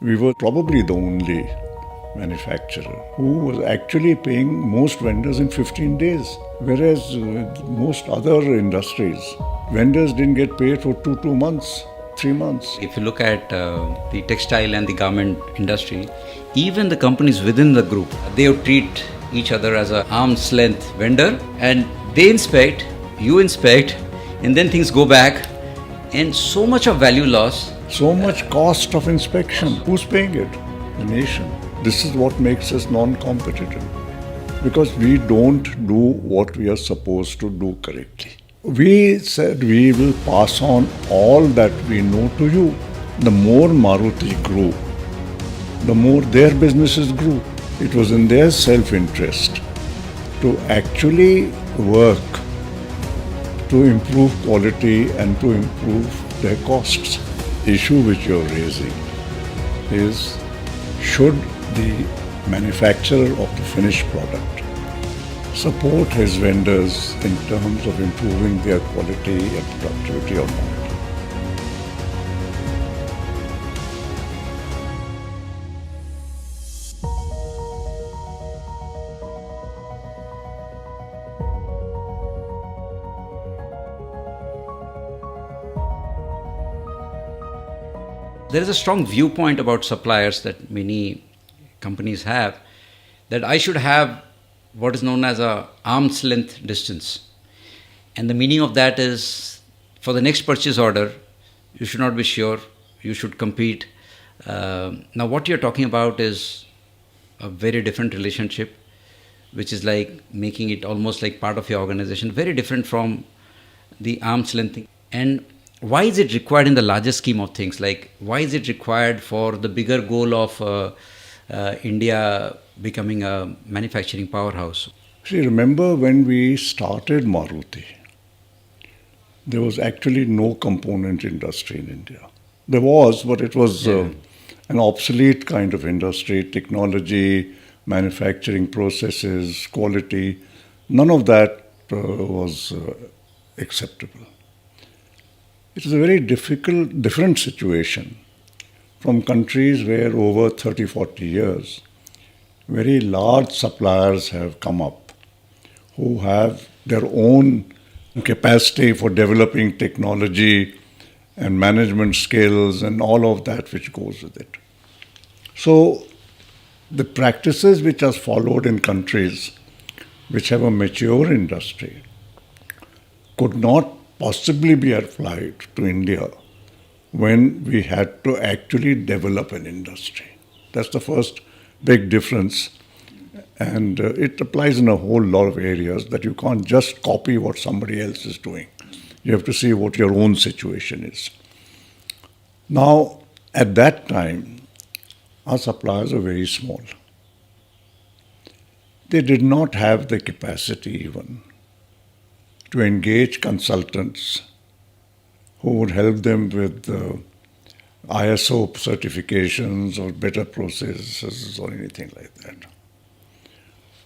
We were probably the only manufacturer who was actually paying most vendors in 15 days, whereas most other industries, vendors didn't get paid for two months, 3 months. If you look at the textile and the garment industry, even the companies within the group, they would treat each other as an arm's length vendor, and they inspect, you inspect, and then things go back, and so much of value loss. So much cost of inspection. Who's paying it? The nation. This is what makes us non-competitive, because we don't do what we are supposed to do correctly. We said we will pass on all that we know to you. The more Maruti grew, the more their businesses grew. It was in their self-interest to actually work to improve quality and to improve their costs. The issue which you're raising is, should the manufacturer of the finished product support his vendors in terms of improving their quality and productivity or not? There is a strong viewpoint about suppliers that many companies have, that I should have what is known as a arm's length distance. And the meaning of that is, for the next purchase order, you should not be sure, you should compete. Now what you're talking about is a very different relationship, which is like making it almost like part of your organization, very different from the arm's length thing. And why is it required in the larger scheme of things? Like, why is it required for the bigger goal of India becoming a manufacturing powerhouse? See, remember when we started Maruti, there was actually no component industry in India. There was, but it was an obsolete kind of industry, technology, manufacturing processes, quality. None of that was acceptable. It is a very different situation from countries where over 30, 40 years, very large suppliers have come up who have their own capacity for developing technology and management skills and all of that which goes with it. So the practices which are followed in countries which have a mature industry could not possibly be applied to India when we had to actually develop an industry. That's the first big difference. And it applies in a whole lot of areas, that you can't just copy what somebody else is doing. You have to see what your own situation is. Now, at that time, our suppliers were very small. They did not have the capacity even to engage consultants who would help them with ISO certifications or better processes or anything like that.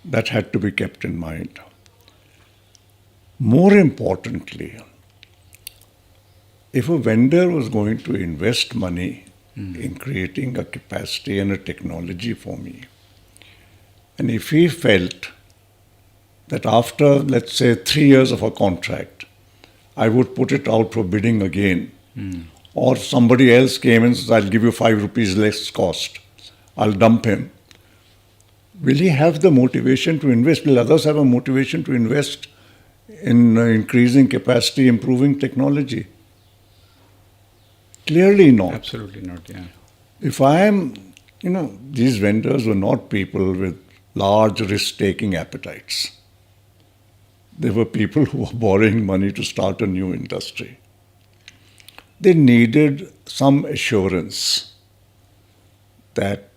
That had to be kept in mind. More importantly, if a vendor was going to invest money in creating a capacity and a technology for me, and if he felt that after, let's say, 3 years of a contract, I would put it out for bidding again, or somebody else came and says, I'll give you 5 rupees less cost, I'll dump him. Will he have the motivation to invest? Will others have a motivation to invest in increasing capacity, improving technology? Clearly not. Absolutely not, yeah. If I am, these vendors were not people with large risk-taking appetites. They were people who were borrowing money to start a new industry. They needed some assurance that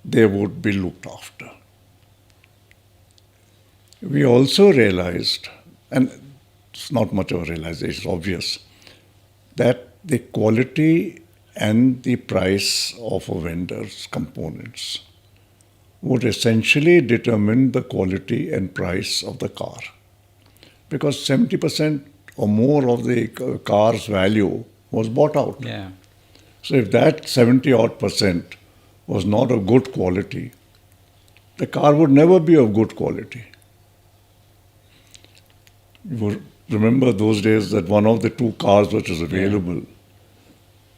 they would be looked after. We also realized, and it's not much of a realization, it's obvious, that the quality and the price of a vendor's components would essentially determine the quality and price of the car. Because 70% or more of the car's value was bought out. Yeah. So if that 70 odd percent was not of good quality, the car would never be of good quality. You would remember those days that one of the two cars which was available,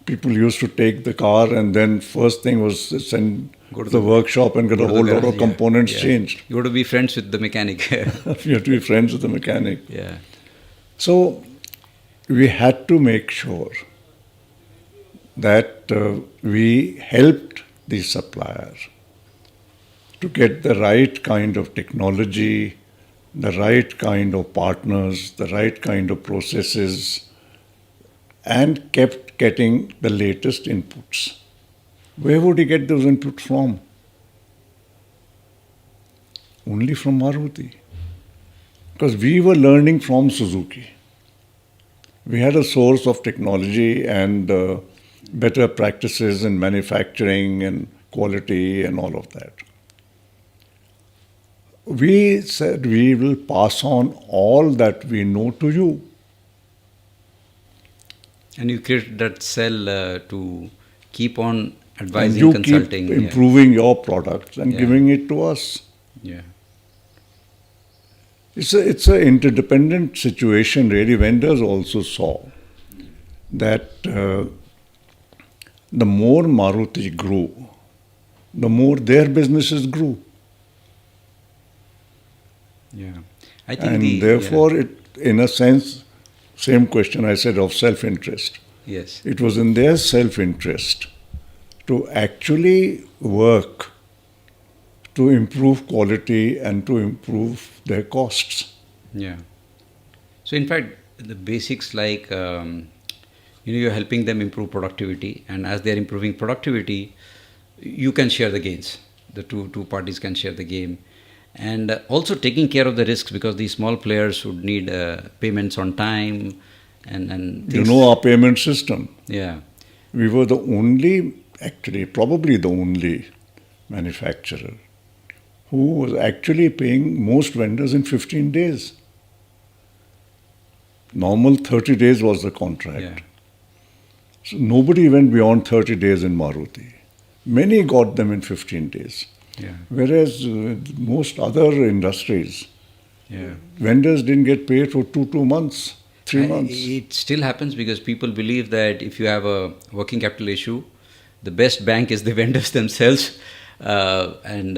people used to take the car and then first thing was send Go to the workshop and get a whole lot of yeah, components yeah. changed. You got to be friends with the mechanic. You have to be friends with the mechanic. Yeah. So we had to make sure that we helped the supplier to get the right kind of technology, the right kind of partners, the right kind of processes, and kept getting the latest inputs. Where would he get those inputs from? Only from Maruti. Because we were learning from Suzuki. We had a source of technology and better practices in manufacturing and quality and all of that. We said we will pass on all that we know to you. And you create that cell to keep on And advising, you consulting. keep improving your products and giving it to us. Yeah. It's an interdependent situation, really. Vendors also saw that the more Maruti grew, the more their businesses grew. Yeah. I think And therefore, it, in a sense, same question I said of self-interest. yes. It was in their self-interest to actually work to improve quality and to improve their costs. Yeah. So in fact, the basics like you're helping them improve productivity, and as they're improving productivity, you can share the gains. The two parties can share the game, and also taking care of the risks because these small players would need payments on time, and You things. know our payment system. Yeah. We were the only, actually, probably the only manufacturer who was actually paying most vendors in 15 days. Normal 30 days was the contract. Yeah. So nobody went beyond 30 days in Maruti. Many got them in 15 days. Yeah. Whereas most other industries, Yeah. vendors didn't get paid for two months, 3 months. It still happens because people believe that if you have a working capital issue, the best bank is the vendors themselves, and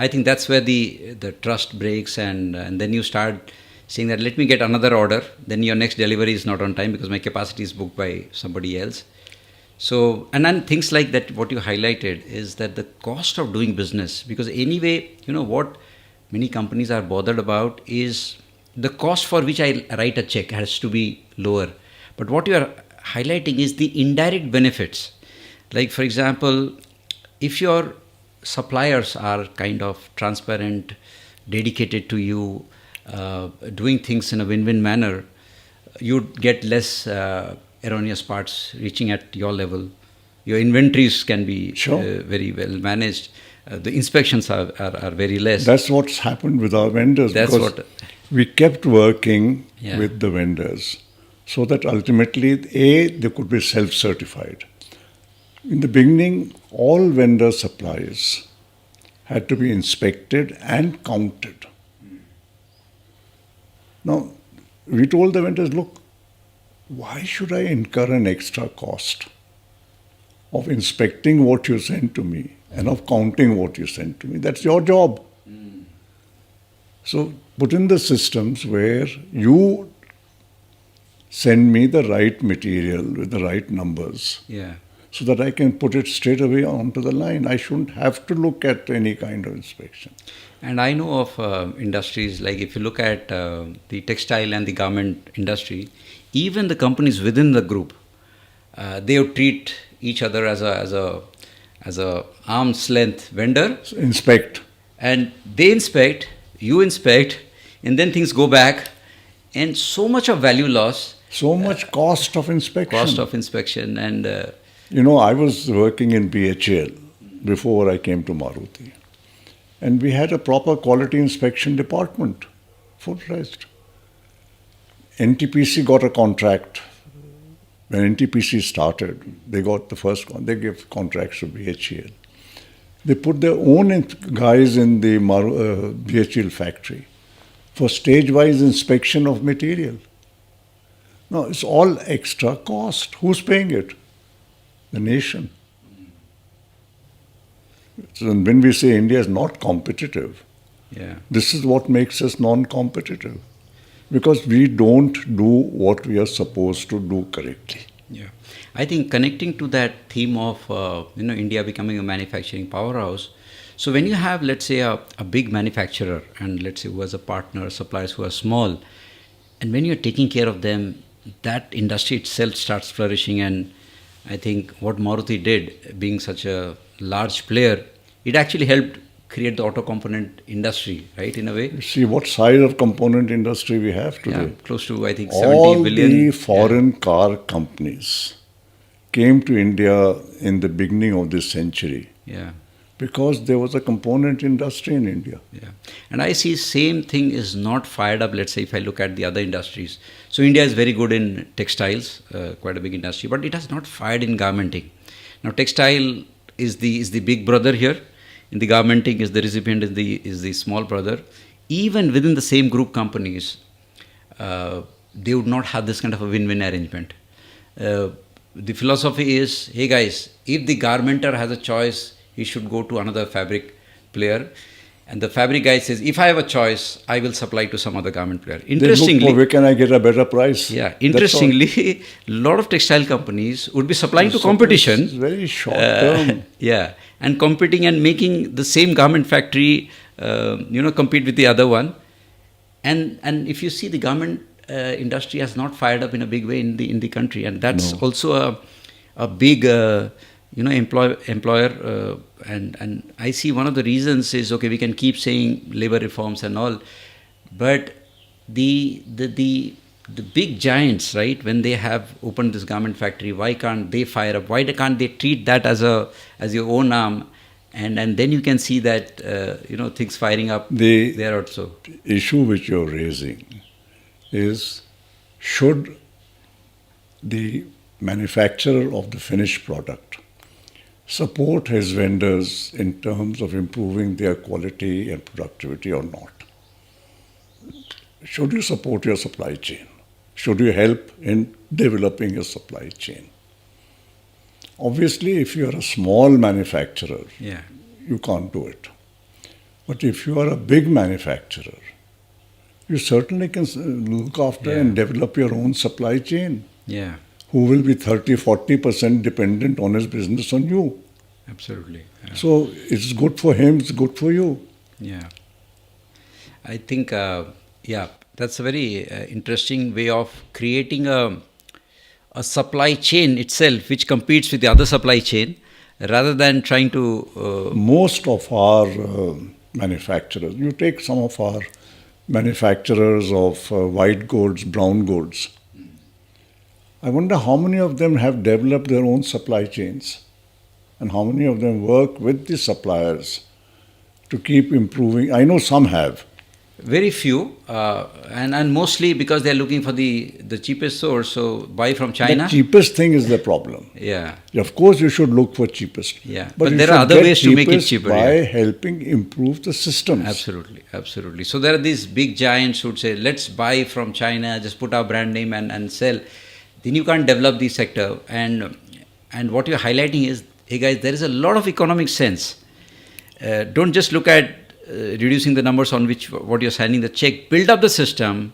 I think that's where the trust breaks, and then you start saying that let me get another order, then your next delivery is not on time because my capacity is booked by somebody else. So, and then things like that, what you highlighted is that the cost of doing business, because anyway, what many companies are bothered about is the cost for which I write a check has to be lower. But what you are highlighting is the indirect benefits. Like, for example, if your suppliers are kind of transparent, dedicated to you, doing things in a win-win manner, you'd get less erroneous parts reaching at your level. Your inventories can be very well managed. The inspections are very less. That's what's happened with our vendors. That's because what. we kept working Yeah. with the vendors so that ultimately, they could be self-certified. In the beginning, all vendor supplies had to be inspected and counted. Now, we told the vendors, look, why should I incur an extra cost of inspecting what you send to me and of counting what you send to me? That's your job. So put in the systems where you send me the right material with the right numbers Yeah. so that I can put it straight away onto the line. I shouldn't have to look at any kind of inspection. And I know of industries like if you look at the textile and the garment industry, even the companies within the group, they would treat each other as a arm's length vendor, So inspect. and they inspect, you inspect, and then things go back, and so much of value loss, So much cost of inspection. cost of inspection, and I was working in BHL before I came to Maruti. And we had a proper quality inspection department, full-fledged. NTPC got a contract when NTPC started, they got the first one. They gave contracts to BHEL. They put their own guys in the BHEL factory for stage-wise inspection of material. No, it's all extra cost. Who's paying it? The nation. So when we say India is not competitive, this is what makes us non-competitive. Because we don't do what we are supposed to do correctly. Yeah, I think connecting to that theme of India becoming a manufacturing powerhouse. So when you have, let's say, a big manufacturer, and let's say who has a partner, suppliers who are small, and when you're taking care of them, that industry itself starts flourishing. And I think what Maruti did, being such a large player, it actually helped create the auto component industry, right, in a way. See what size of component industry we have today. Yeah, close to, I think, All 70 billion. the foreign car companies came to India in the beginning of this century. Yeah. Because there was a component industry in India. Yeah. And I see same thing is not fired up, let's say, if I look at the other industries. So India is very good in textiles, quite a big industry, but it has not fired in garmenting. Now, textile is the big brother here. In the garmenting is the recipient, is the small brother. Even within the same group companies, they would not have this kind of a win-win arrangement. The philosophy is, hey guys, if the garmenter has a choice, he should go to another fabric player. And the fabric guy says, if I have a choice, I will supply to some other garment player. Interestingly, they look for where can I get a better price? Yeah, interestingly, a lot of textile companies would be supplying to competition. It's very short term. Yeah, and competing and making the same garment factory, compete with the other one. And if you see, the garment industry has not fired up in a big way in the country, and that's also a big employer. And I see one of the reasons is, okay, we can keep saying labor reforms and all, but the big giants, right, when they have opened this garment factory, why can't they fire up? Why can't they treat that as your own arm? And then you can see that things firing up there also. The issue which you're raising is, should the manufacturer of the finished product support his vendors in terms of improving their quality and productivity or not? Should you support your supply chain? Should you help in developing your supply chain? Obviously, if you are a small manufacturer, you can't do it. But if you are a big manufacturer, you certainly can look after and develop your own supply chain. Yeah. Who will be 30-40% dependent on his business on you. Absolutely. Yeah. So it's good for him, it's good for you. Yeah. I think, that's a very interesting way of creating a supply chain itself which competes with the other supply chain rather than trying to... Most of our manufacturers, you take some of our manufacturers of white goods, brown goods, I wonder how many of them have developed their own supply chains and how many of them work with the suppliers to keep improving. I know some have. Very few, and mostly because they're looking for the cheapest source, so buy from China. The cheapest thing is the problem. Yeah. Of course, you should look for cheapest. Yeah, but there are other ways to make it cheaper. By helping improve the systems. Absolutely, absolutely. So there are these big giants who would say, let's buy from China, just put our brand name and sell. Then you can't develop the sector. And what you're highlighting is, hey guys, there is a lot of economic sense. Don't just look at reducing the numbers on what you're signing the check. Build up the system,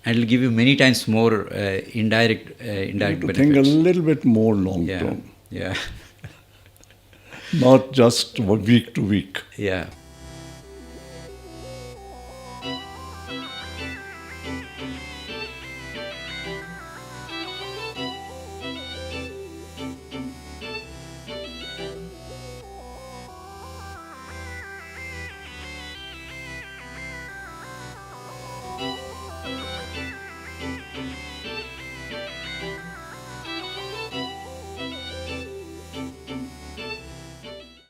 and it'll give you many times more indirect benefits. Think a little bit more long term. Yeah. Not just week to week. Yeah.